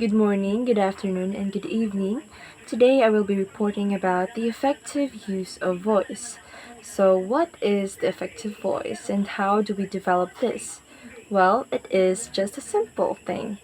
Good morning, good afternoon, and good evening. Today I will be reporting about the effective use of voice. So, what is the effective voice and how do we develop this? Well, it is just a simple thing.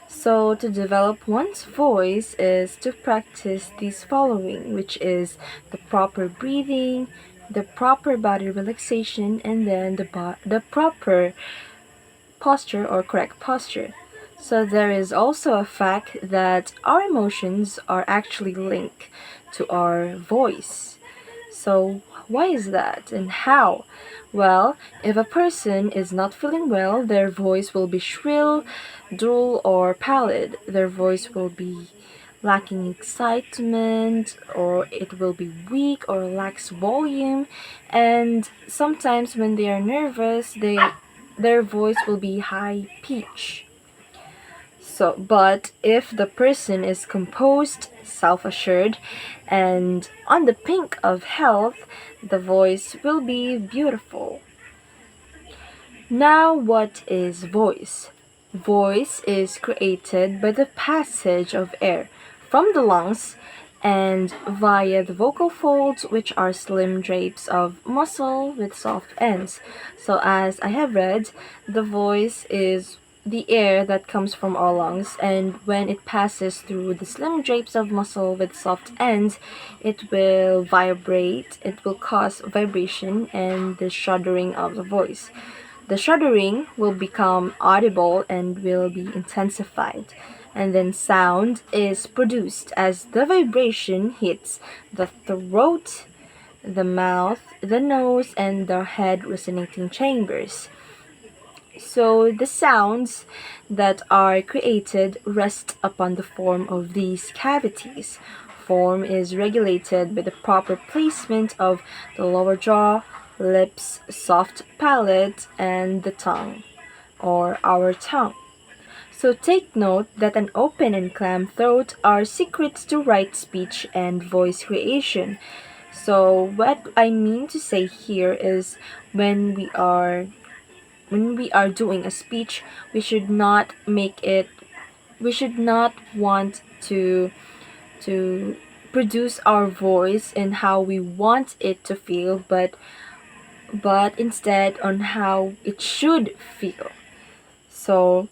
So, to develop one's voice is to practice these following, which is the proper breathing, the proper body relaxation, and then the proper posture or correct posture. So there is also a fact that our emotions are actually linked to our voice. So why is that and how? Well, if a person is not feeling well, their voice will be shrill, dull, or pallid. Their voice will be lacking excitement, or it will be weak or lacks volume. And sometimes when they are nervous, their voice will be high pitch. So, but if the person is composed, self-assured, and on the pink of health, the voice will be beautiful. Now, what is voice? Voice is created by the passage of air from the lungs and via the vocal folds, which are slim drapes of muscle with soft ends. So, as I have read, the voice is the air that comes from our lungs, and when it passes through the slim drapes of muscle with soft ends, it will vibrate, it will cause vibration and the shuddering of the voice. The shuddering will become audible and will be intensified. And then sound is produced as the vibration hits the throat, the mouth, the nose, and the head resonating chambers. So the sounds that are created rest upon the form of these cavities. Form is regulated by the proper placement of the lower jaw, lips, soft palate, and the tongue, or our tongue. So take note that an open and clam throat are secrets to right speech and voice creation. So what I mean to say here is when we are when we are doing a speech, we should not want to produce our voice in how we want it to feel, but instead on how it should feel. So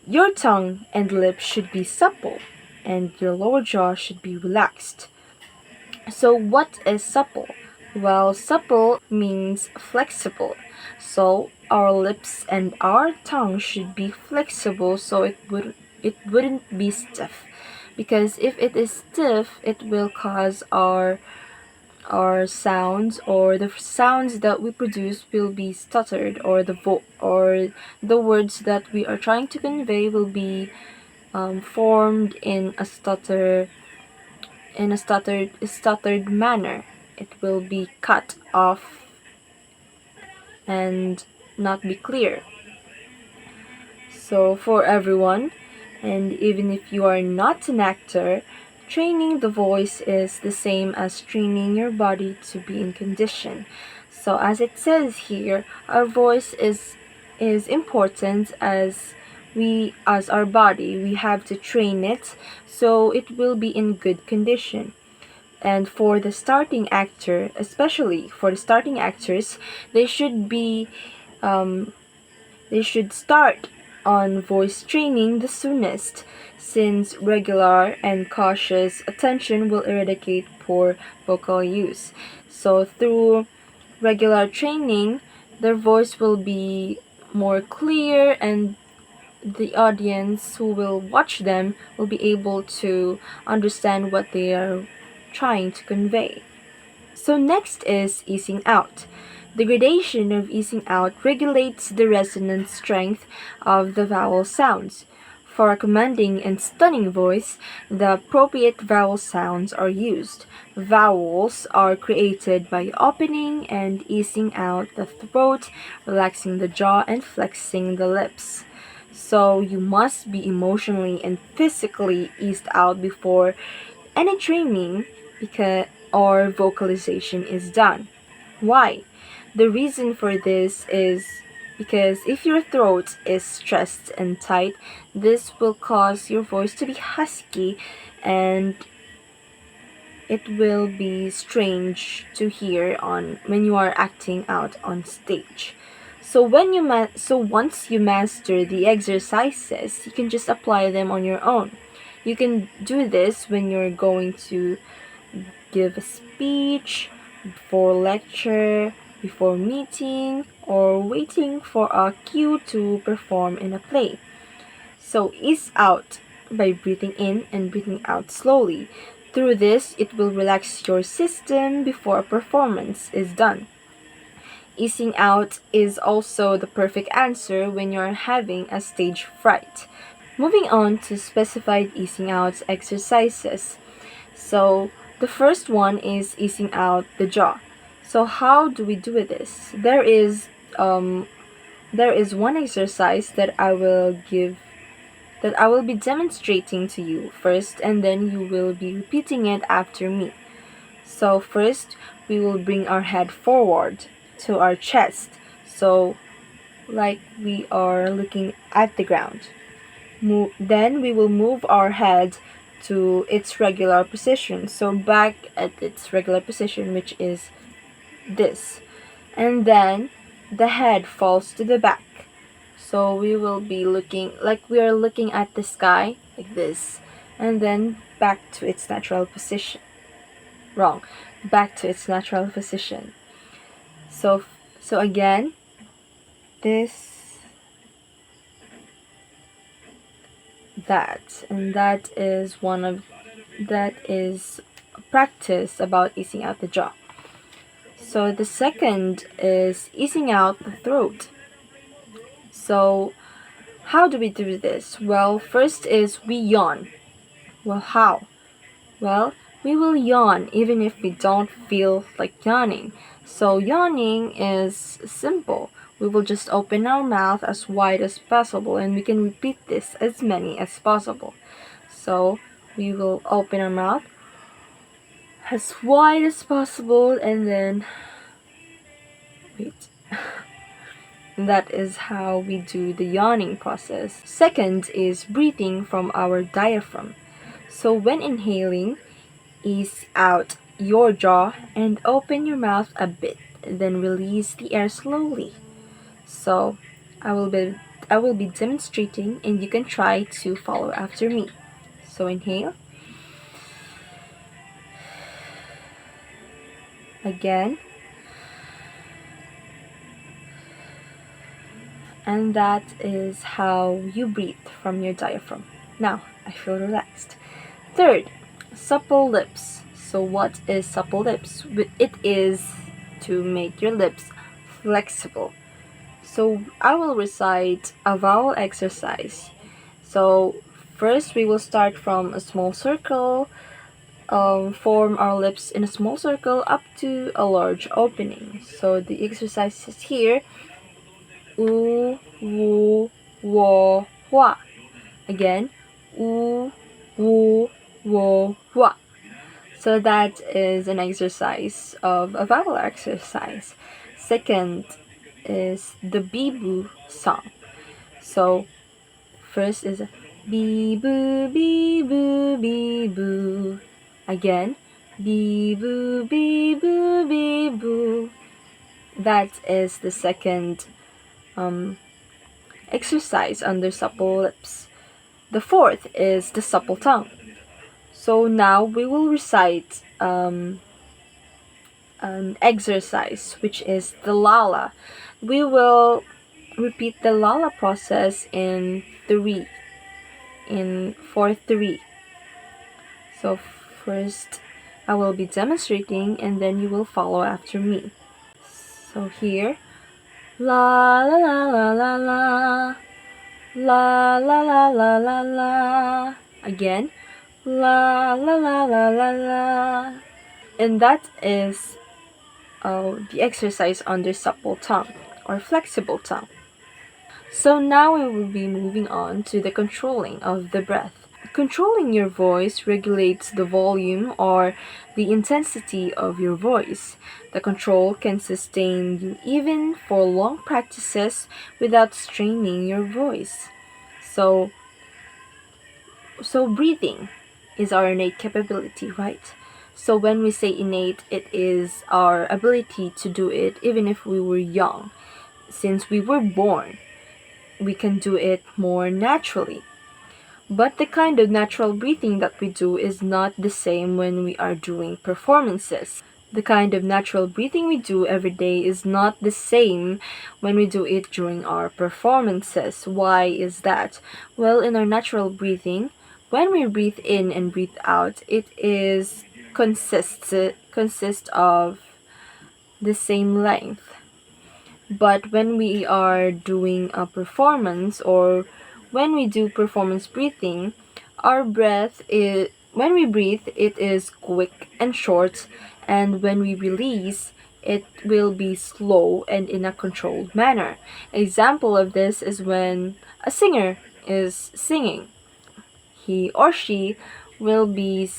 your tongue and lips should be supple and your lower jaw should be relaxed. So what is supple? Well, supple means flexible. So our lips and our tongue should be flexible so it wouldn't be stiff. Because if it is stiff, it will cause our sounds, or the sounds that we produce will be stuttered, or the words that we are trying to convey will be formed in a stuttered manner. It will be cut off and not be clear. So for everyone, and even if you are not an actor, training the voice is the same as training your body to be in condition. So as it says here, our voice is important as our body. We have to train it so it will be in good condition. And for the starting actor, especially for the starting actors, they should be um, they should start on voice training the soonest, since regular and cautious attention will eradicate poor vocal use. So through regular training, their voice will be more clear, and the audience who will watch them will be able to understand what they are trying to convey. So next is easing out. The gradation of easing out regulates the resonant strength of the vowel sounds. For a commanding and stunning voice, the appropriate vowel sounds are used. Vowels are created by opening and easing out the throat, relaxing the jaw, and flexing the lips. So you must be emotionally and physically eased out before any training because or vocalization is done. Why? The reason for this is because if your throat is stressed and tight, this will cause your voice to be husky, and it will be strange to hear on when you are acting out on stage. So once you master the exercises, you can just apply them on your own. You can do this when you're going to give a speech, before lecture, before meeting, or waiting for a cue to perform in a play. So ease out by breathing in and breathing out slowly. Through this, it will relax your system before a performance is done. Easing out is also the perfect answer when you're having a stage fright. Moving on to specified easing out exercises. So the first one is easing out the jaw. So how do we do this? There is one exercise that I will be demonstrating to you first, and then you will be repeating it after me. So first, we will bring our head forward to our chest. So like we are looking at the ground. Then we will move our head to its regular position. So back at its regular position, which is this. And then the head falls to the back. So we will be looking like we are looking at the sky like this, and then back to its natural position. Wrong. Back to its natural position. So again, this, that, and that is practice about easing out the jaw. So the second is easing out the throat. So how do we do this? Well, first is we yawn. Well, how? Well, we will yawn even if we don't feel like yawning. So yawning is simple. We will just open our mouth as wide as possible, and we can repeat this as many as possible. So we will open our mouth as wide as possible, and then wait. That is how we do the yawning process. Second is breathing from our diaphragm. So when inhaling, ease out your jaw and open your mouth a bit, then release the air slowly. So I will be demonstrating, and you can try to follow after me. So inhale. Again. And that is how you breathe from your diaphragm. Now, I feel relaxed. Third, supple lips. So what is supple lips? It is to make your lips flexible. So I will recite a vowel exercise. So first we will start from a small circle, form our lips in a small circle up to a large opening. So the exercise is here. U, wu, wo, hua. Again, u, wu, wo, hua. So that is an exercise of a vowel exercise. Second is the bee-boo song. So first is bee-boo, bee-boo, bee-boo. Again, bee-boo, bee-boo, bee-boo. That is the second exercise under supple lips. The fourth is the supple tongue. So now we will recite an exercise, which is the lala. We will repeat the lala process in 4-3. So first I will be demonstrating, and then you will follow after me. So here, la la la la la la, la la la la la la. Again, la la la la la la. And that is the exercise under supple tongue or flexible tongue. So now we will be moving on to the controlling of the breath. Controlling your voice regulates the volume or the intensity of your voice. The control can sustain you even for long practices without straining your voice. So, so breathing is our innate capability, right? So when we say innate, it is our ability to do it even if we were young. Since we were born, we can do it more naturally. But the kind of natural breathing that we do is not the same when we are doing performances. The kind of natural breathing we do every day is not the same when we do it during our performances. Why is that? Well, in our natural breathing, when we breathe in and breathe out, it is consists of the same length. But when we are doing a performance or when we do performance breathing, our breath is when we breathe it is quick and short, and when we release it will be slow and in a controlled manner. Example of this is when a singer is singing. He or she will be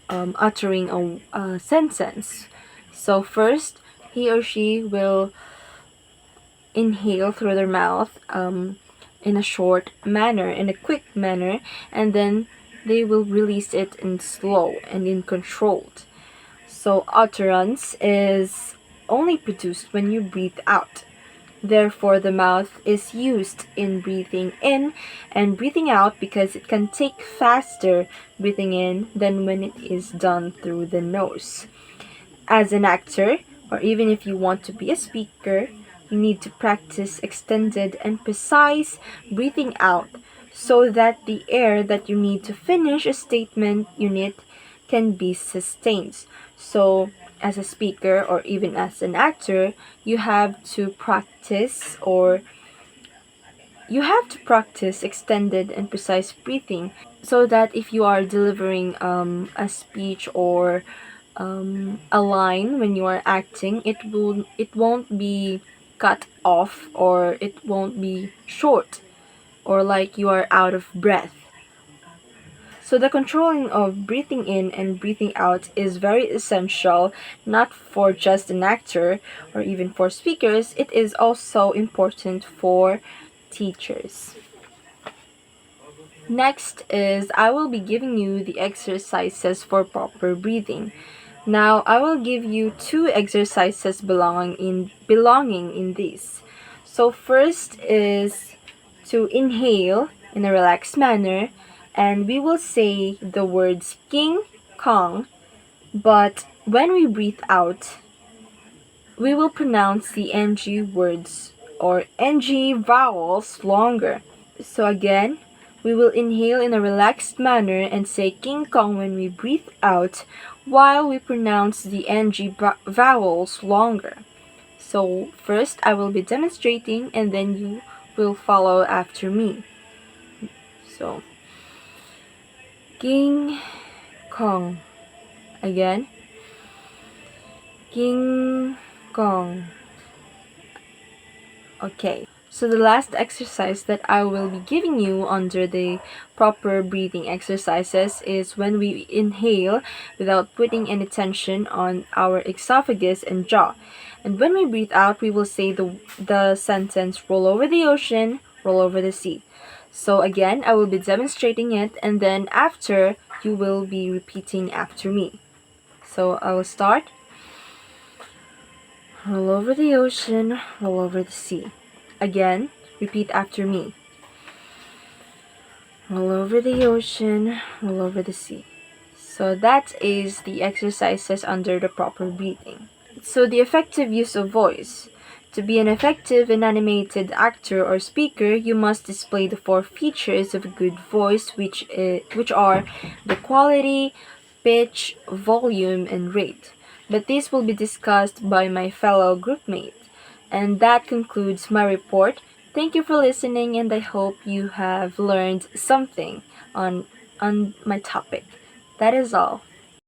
uttering a sentence. So first, he or she will inhale through their mouth in a short manner, in a quick manner, and then they will release it in slow and in controlled. So utterance is only produced when you breathe out. Therefore, the mouth is used in breathing in and breathing out because it can take faster breathing in than when it is done through the nose. As an actor, or even if you want to be a speaker, you need to practice extended and precise breathing out so that the air that you need to finish a statement unit can be sustained. So, as a speaker or even as an actor, you have to practice extended and precise breathing so that if you are delivering a speech or a line when you are acting, it won't be cut off or it won't be short or like you are out of breath. So the controlling of breathing in and breathing out is very essential, not for just an actor or even for speakers. It is also important for teachers. Next is I will be giving you the exercises for proper breathing. Now I will give you two exercises belonging in this. So first is to inhale in a relaxed manner, and we will say the words King Kong, but when we breathe out, we will pronounce the NG words or NG vowels longer. So again, we will inhale in a relaxed manner and say King Kong when we breathe out while we pronounce the NG vowels longer. So first I will be demonstrating and then you will follow after me. So, King Kong. Again, King Kong. Okay. So the last exercise that I will be giving you under the proper breathing exercises is when we inhale without putting any tension on our esophagus and jaw. And when we breathe out, we will say the sentence roll over the ocean, roll over the sea. So again, I will be demonstrating it and then after you will be repeating after me. So I will start. Roll over the ocean, roll over the sea. Again, repeat after me. Roll over the ocean, roll over the sea. So that is the exercises under the proper breathing. So the effective use of voice. To be an effective and animated actor or speaker, you must display the four features of a good voice, which are the quality, pitch, volume, and rate. But this will be discussed by my fellow groupmate. And that concludes my report. Thank you for listening, and I hope you have learned something on my topic. That is all.